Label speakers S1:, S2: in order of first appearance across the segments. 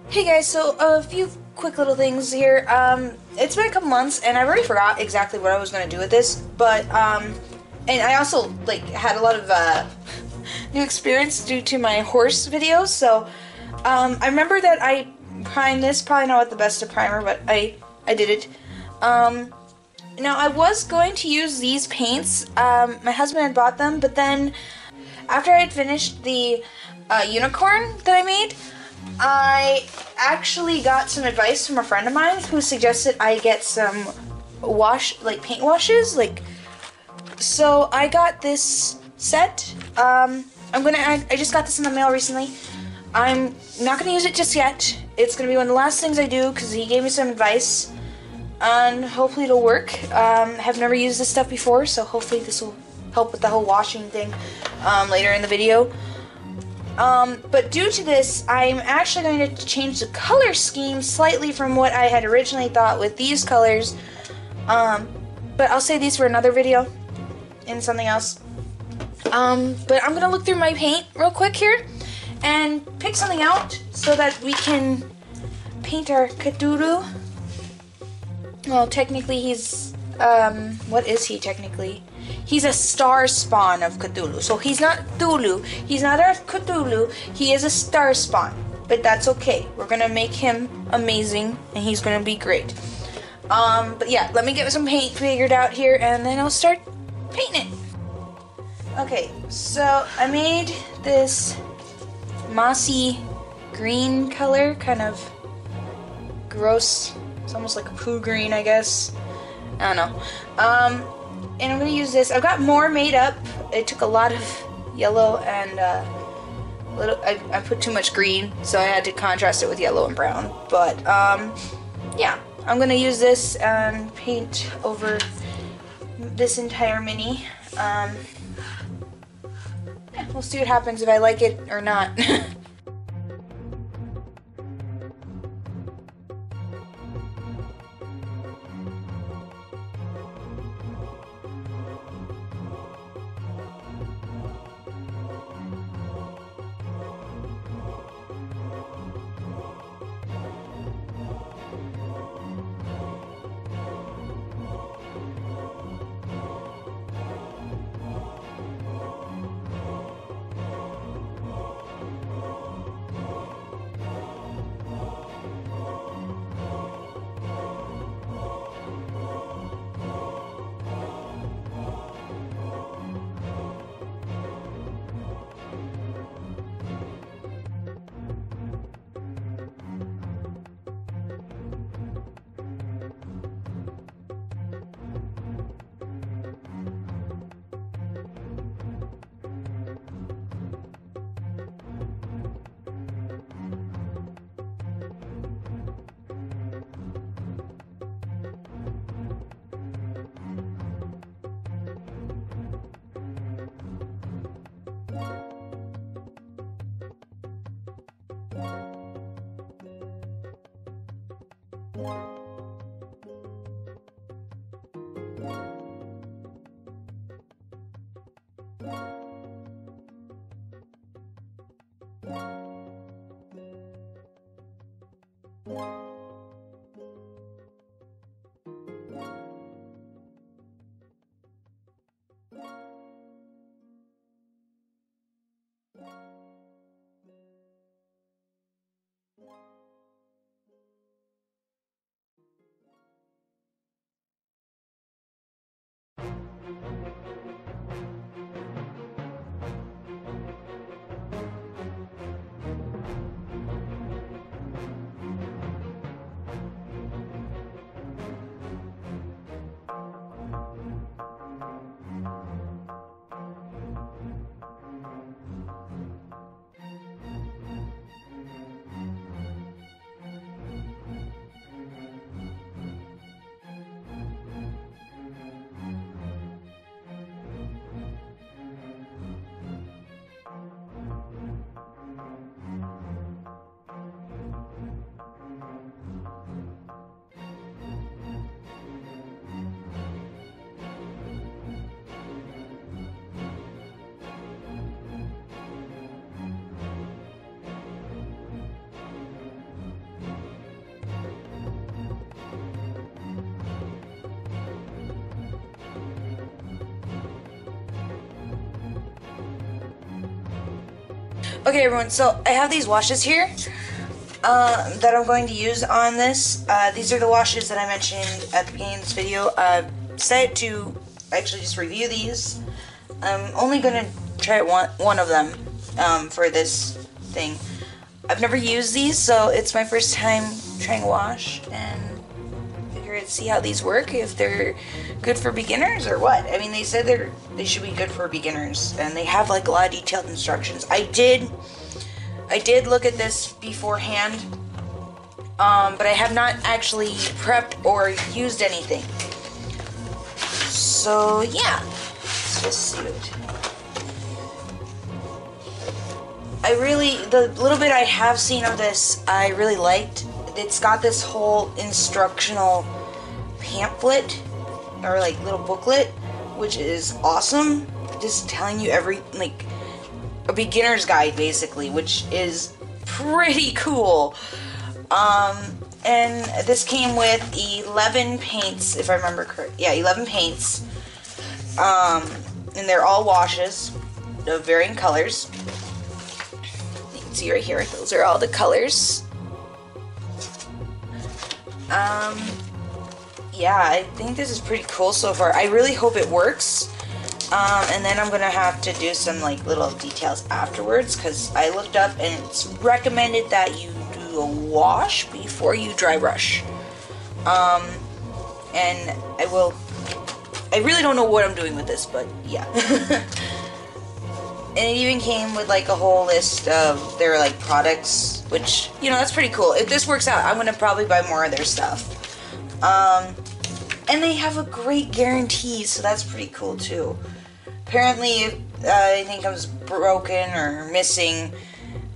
S1: Hey guys, so a few quick little things here. It's been a couple months, and I already forgot exactly what I was gonna do with this, but and I also had a lot of new experience due to my horse videos. So I remember that I primed this. Probably not the best of primer, but I did it. Now I was going to use these paints. My husband had bought them, but then after I had finished the unicorn that I made, I actually got some advice from a friend of mine who suggested I get some paint washes, so I got this set. I just got this in the mail recently. I'm not gonna use it just yet. It's gonna be one of the last things I do because he gave me some advice, and hopefully it'll work. Have never used this stuff before, so hopefully this will help with the whole washing thing later in the video. But due to this, I'm actually going to change the color scheme slightly from what I had originally thought with these colors. But I'll save these for another video and something else. But I'm going to look through my paint real quick here and pick something out so that we can paint our Cthulhu. Well, technically he's, what is he technically? He's a star spawn of Cthulhu. So he's not Cthulhu. He's not a Cthulhu. He is a star spawn. But that's okay. We're going to make him amazing, and he's going to be great. But yeah, let me get some paint figured out here, and then I'll start painting it. Okay, so I made this mossy green color, kind of gross. It's almost like a poo green, I guess. I don't know. And I'm going to use this. I've got more made up. It took a lot of yellow and I put too much green, so I had to contrast it with yellow and brown. But yeah, I'm going to use this and paint over this entire mini. Yeah, we'll see what happens if I like it or not. Okay, everyone, so I have these washes here that I'm going to use on this. These are the washes that I mentioned at the beginning of this video. I decided to actually just review these. I'm only going to try one of them for this thing. I've never used these, so it's my first time trying to wash, and figured to see how these work, if they're good for beginners or what. I mean, they said they should be good for beginners, and they have like a lot of detailed instructions. I did look at this beforehand, but I have not actually prepped or used anything. So yeah, let's just see what. The little bit I have seen of this, I really liked. It's got this whole instructional pamphlet, or like little booklet, which is awesome. Just telling you like a beginner's guide basically, which is pretty cool. And this came with 11 paints, if I remember correct. Yeah, 11 paints. And they're all washes of varying colors. You can see right here, those are all the colors. Yeah, I think this is pretty cool so far. I really hope it works. And then I'm gonna have to do some like little details afterwards, because I looked up and it's recommended that you do a wash before you dry brush. And I really don't know what I'm doing with this, but yeah. And it even came with like a whole list of their like products, which, you know, that's pretty cool. If this works out, I'm gonna probably buy more of their stuff. And they have a great guarantee, so that's pretty cool too. Apparently, if anything comes broken or missing,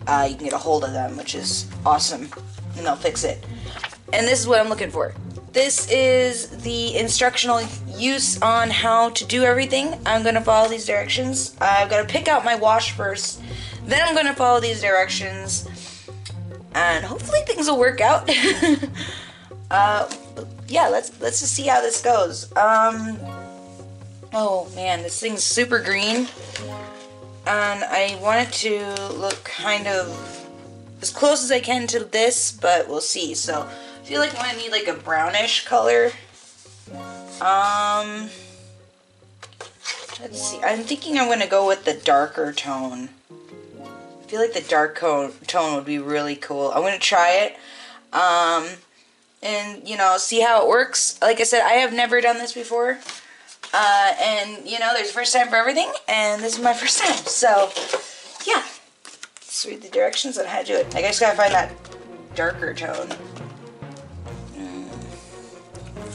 S1: you can get a hold of them, which is awesome, and they'll fix it. And this is what I'm looking for. This is the instructional use on how to do everything. I'm going to follow these directions. I've got to pick out my wash first, then I'm going to follow these directions, and hopefully things will work out. Yeah, let's just see how this goes. Oh man, this thing's super green, and I want it to look kind of as close as I can to this, but we'll see. So I feel like I need like a brownish color. Let's see. I'm thinking I'm gonna go with the darker tone. I feel like the dark tone would be really cool. I'm gonna try it. And, you know, see how it works. Like I said, I have never done this before. And, you know, there's a first time for everything, and this is my first time. So, yeah. Let's read the directions on how to do it. I just gotta find that darker tone.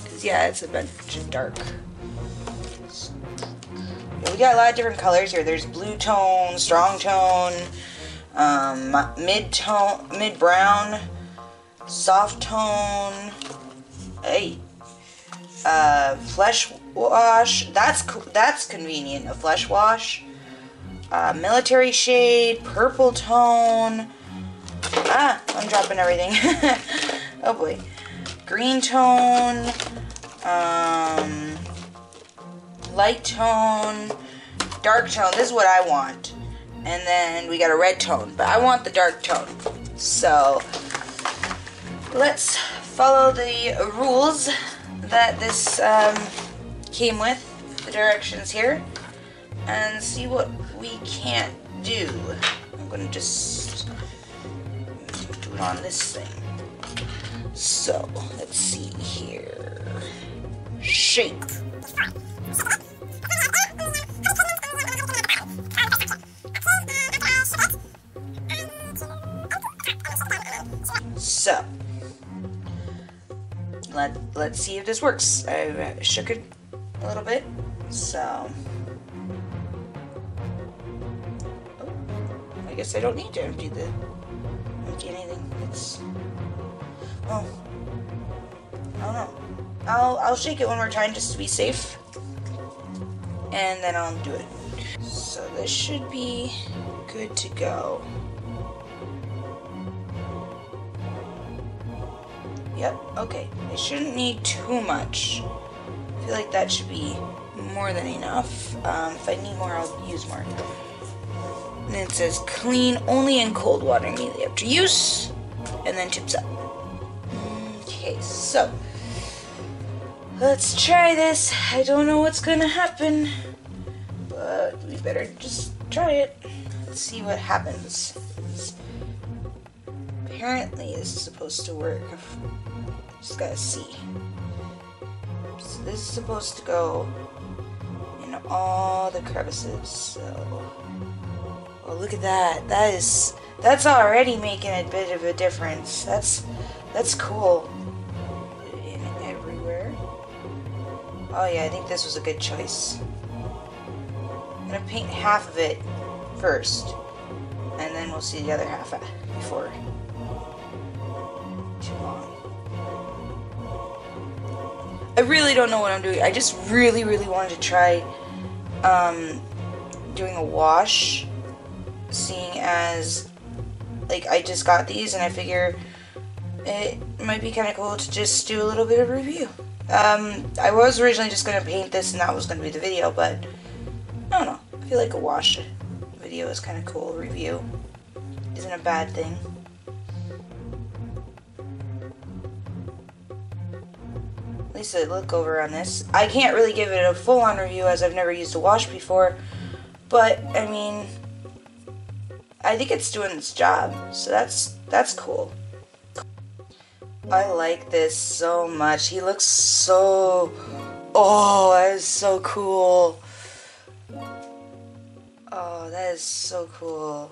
S1: Because, yeah, it's a bunch of dark. Yeah, we got a lot of different colors here. There's blue tone, strong tone, mid-tone, mid-brown, soft tone, flesh wash, that's convenient, a flesh wash, military shade, purple tone, I'm dropping everything, oh boy, green tone, light tone, dark tone, this is what I want, and then we got a red tone, but I want the dark tone, so let's follow the rules that this came with, the directions here, and see what we can't do. I'm going to just do it on this thing. So, let's see here. Shape. So, let's see if this works. I shook it a little bit, so I guess I don't need to empty anything. It's I don't know. I'll shake it one more time just to be safe, and then I'll do it. So this should be good to go. Yep, okay. I shouldn't need too much. I feel like that should be more than enough. If I need more, I'll use more. And it says clean only in cold water immediately after use, and then tips up. Okay, so let's try this. I don't know what's gonna happen, but we better just try it. Let's see what happens. Apparently this is supposed to work. Just gotta see. So this is supposed to go in all the crevices. So, oh, look at that. That's already making a bit of a difference. That's cool. Put it in everywhere. Oh yeah, I think this was a good choice. I'm gonna paint half of it first, and then we'll see the other half before too long. I really don't know what I'm doing. I just really wanted to try doing a wash, seeing as like I just got these and I figure it might be kind of cool to just do a little bit of review. I was originally just going to paint this and that was going to be the video, but I don't know. I feel like a wash video is kind of cool. Review isn't a bad thing. At least a look over on this. I can't really give it a full-on review as I've never used a wash before, but I mean, I think it's doing its job, so that's cool. I like this so much. He looks so... Oh, that is so cool. Oh, that is so cool.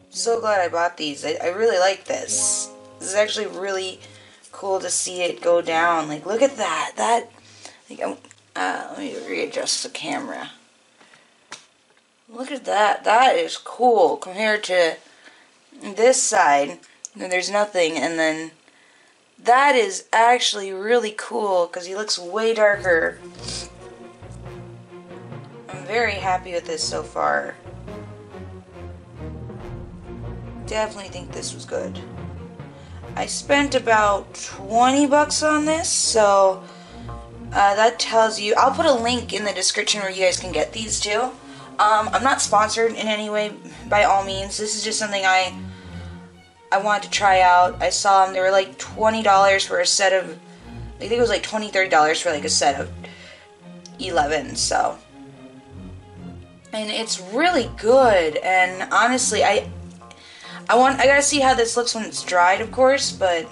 S1: So glad I bought these. I really like this. This is actually really cool to see it go down. Like, look at that. Let me readjust the camera. Look at that. That is cool compared to this side. And there's nothing, and then that is actually really cool because he looks way darker. I'm very happy with this so far. Definitely think this was good. I spent about 20 bucks on this, so that tells you. I'll put a link in the description where you guys can get these too. I'm not sponsored in any way, by all means. This is just something I wanted to try out. I saw them. They were like $20 for a set of, I think it was like $20, $30 for like a set of 11, so. And it's really good, and honestly, I gotta see how this looks when it's dried, of course, but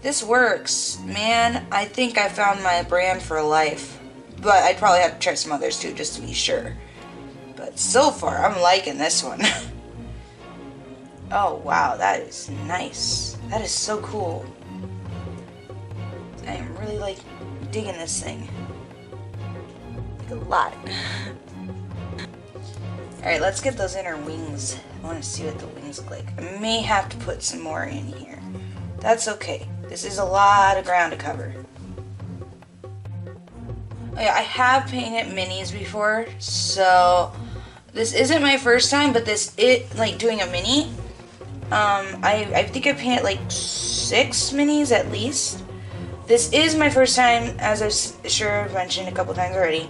S1: this works. Man, I think I found my brand for life. But I'd probably have to try some others too, just to be sure. But so far, I'm liking this one. Oh wow, that is nice. That is so cool. I am really like digging this thing. Like a lot. Alright, let's get those inner wings. I want to see what the wings look like. I may have to put some more in here. That's okay. This is a lot of ground to cover. Oh yeah, I have painted minis before, so this isn't my first time, but like doing a mini. I think I painted like 6 minis at least. This is my first time, as I've mentioned a couple times already,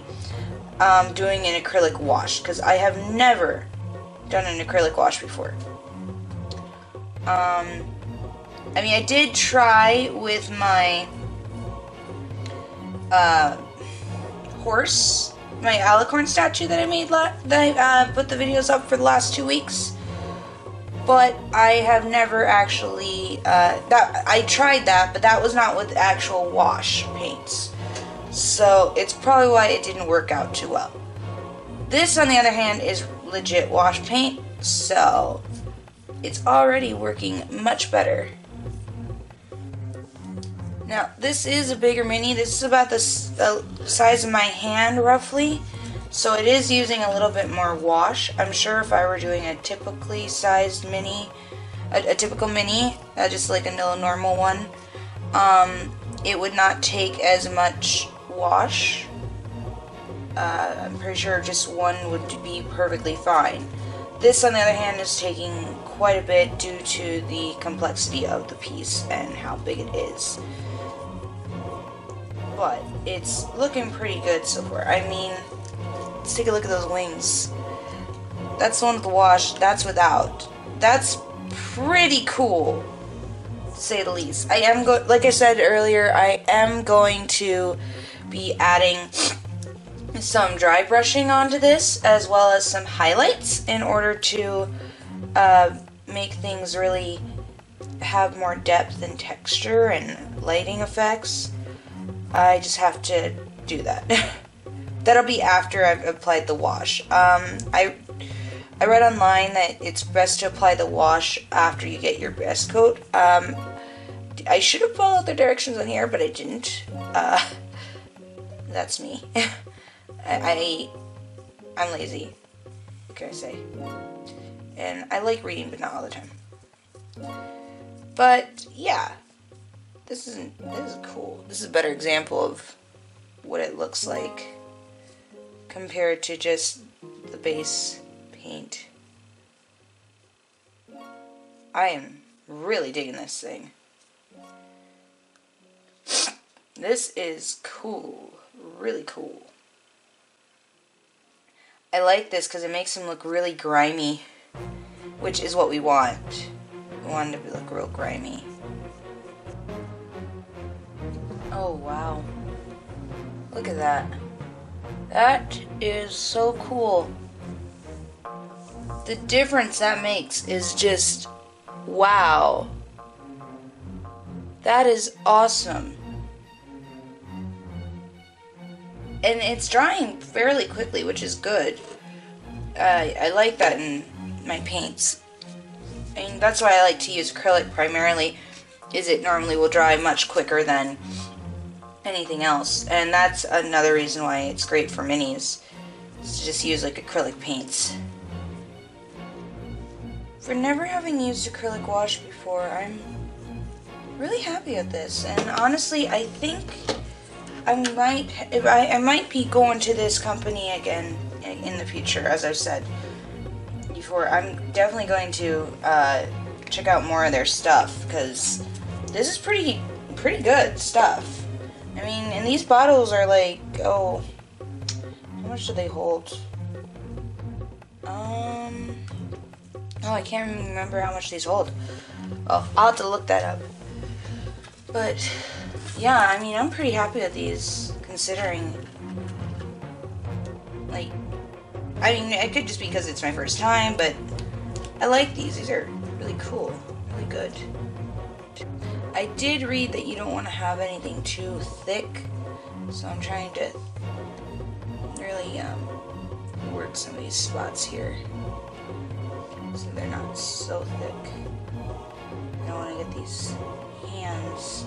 S1: doing an acrylic wash, because I have never done an acrylic wash before. I mean, I did try with my horse, my alicorn statue that I made, that I put the videos up for the last 2 weeks. But I have never actually, I tried that, but that was not with actual wash paints. So it's probably why it didn't work out too well. This, on the other hand, is legit wash paint, so it's already working much better. Now, this is a bigger mini. This is about the size of my hand, roughly. So it is using a little bit more wash. I'm sure if I were doing a typically sized mini, a typical mini, just like a normal one, it would not take as much wash. I'm pretty sure just one would be perfectly fine. This, on the other hand, is taking quite a bit due to the complexity of the piece and how big it is. But it's looking pretty good so far. I mean, let's take a look at those wings. That's the one with the wash. That's without. That's pretty cool, to say the least. Like I said earlier, I am going to be adding some dry brushing onto this, as well as some highlights, in order to make things really have more depth and texture and lighting effects. I just have to do that. That'll be after I've applied the wash. I read online that it's best to apply the wash after you get your base coat. I should have followed the directions on here, but I didn't. That's me. I'm lazy. What can I say? And I like reading, but not all the time. But yeah, this is cool. This is a better example of what it looks like compared to just the base paint. I am really digging this thing. This is cool. Really cool. I like this because it makes him look really grimy, which is what we want. We want him to look real grimy. Oh, wow. Look at that. That is so cool. The difference that makes is just, wow. That is awesome. And it's drying fairly quickly, which is good. I like that in my paints. I mean, that's why I like to use acrylic primarily, is it normally will dry much quicker than anything else. And that's another reason why it's great for minis, is to just use like acrylic paints. For never having used acrylic wash before, I'm really happy with this. And honestly, I think I might be going to this company again in the future, as I've said before. I'm definitely going to check out more of their stuff, because this is pretty good stuff. I mean, and these bottles are like, oh, how much do they hold? Oh, I can't remember how much these hold. Oh, I'll have to look that up. But yeah, I mean, I'm pretty happy with these, considering, like, I mean, it could just be because it's my first time, but I like these. These are really cool, really good. I did read that you don't want to have anything too thick, so I'm trying to really work some of these spots here so they're not so thick. I want to get these hands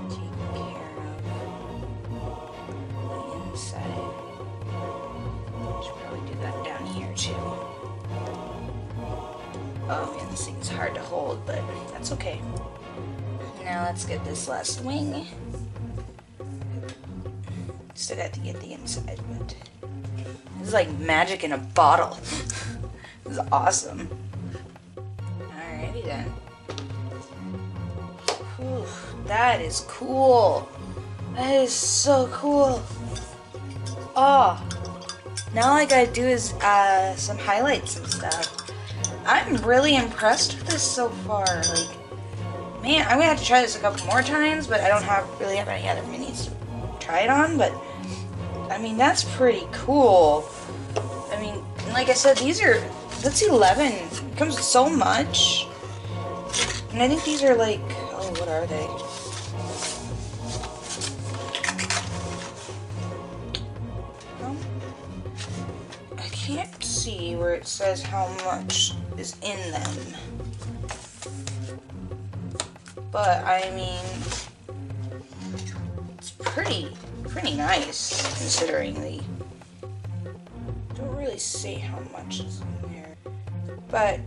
S1: taken care of on the inside. Should probably do that down here too. Oh man, this thing's hard to hold, but that's okay. Now let's get this last wing. Still got to get the inside, but this is like magic in a bottle. This is awesome. Alrighty then. Whew, that is cool. That is so cool. Oh, now all I gotta do is some highlights and stuff. I'm really impressed with this so far. Like, man, I'm gonna have to try this a couple more times, but I don't really have any other minis to try it on. But I mean, that's pretty cool. I mean, like I said, that's 11. It comes with so much. And I think these are like, oh, what are they? I can't see where it says how much is in them. But I mean, it's pretty nice, considering they don't really say how much is in there. But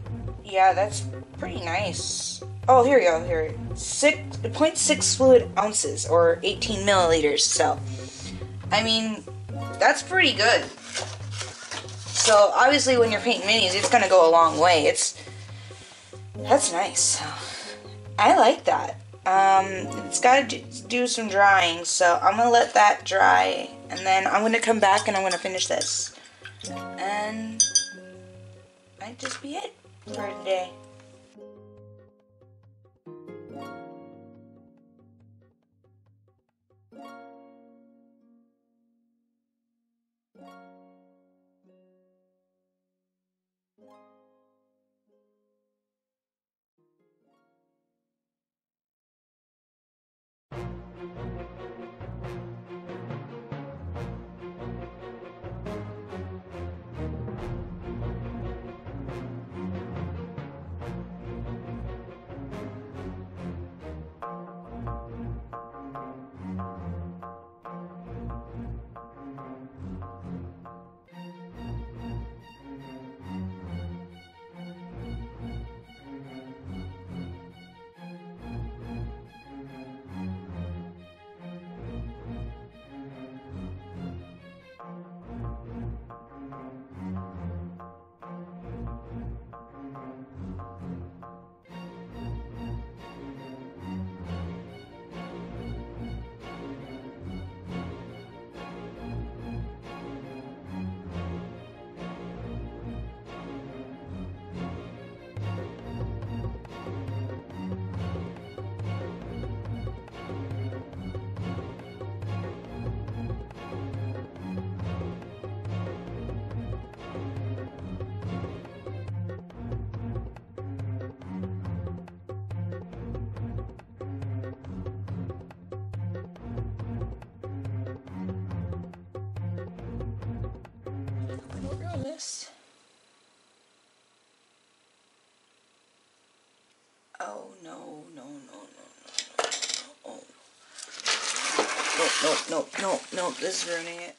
S1: yeah, that's pretty nice. Oh, here we go. Here, 0.6 fluid ounces, or 18 milliliters. So, I mean, that's pretty good. So obviously, when you're painting minis, it's gonna go a long way. That's nice. So, I like that. It's got to do some drying, so I'm gonna let that dry, and then I'm gonna come back and I'm gonna finish this. And might just be it for today. This. Oh no, no, no, no, no, no, no. Oh. No, this is ruining it.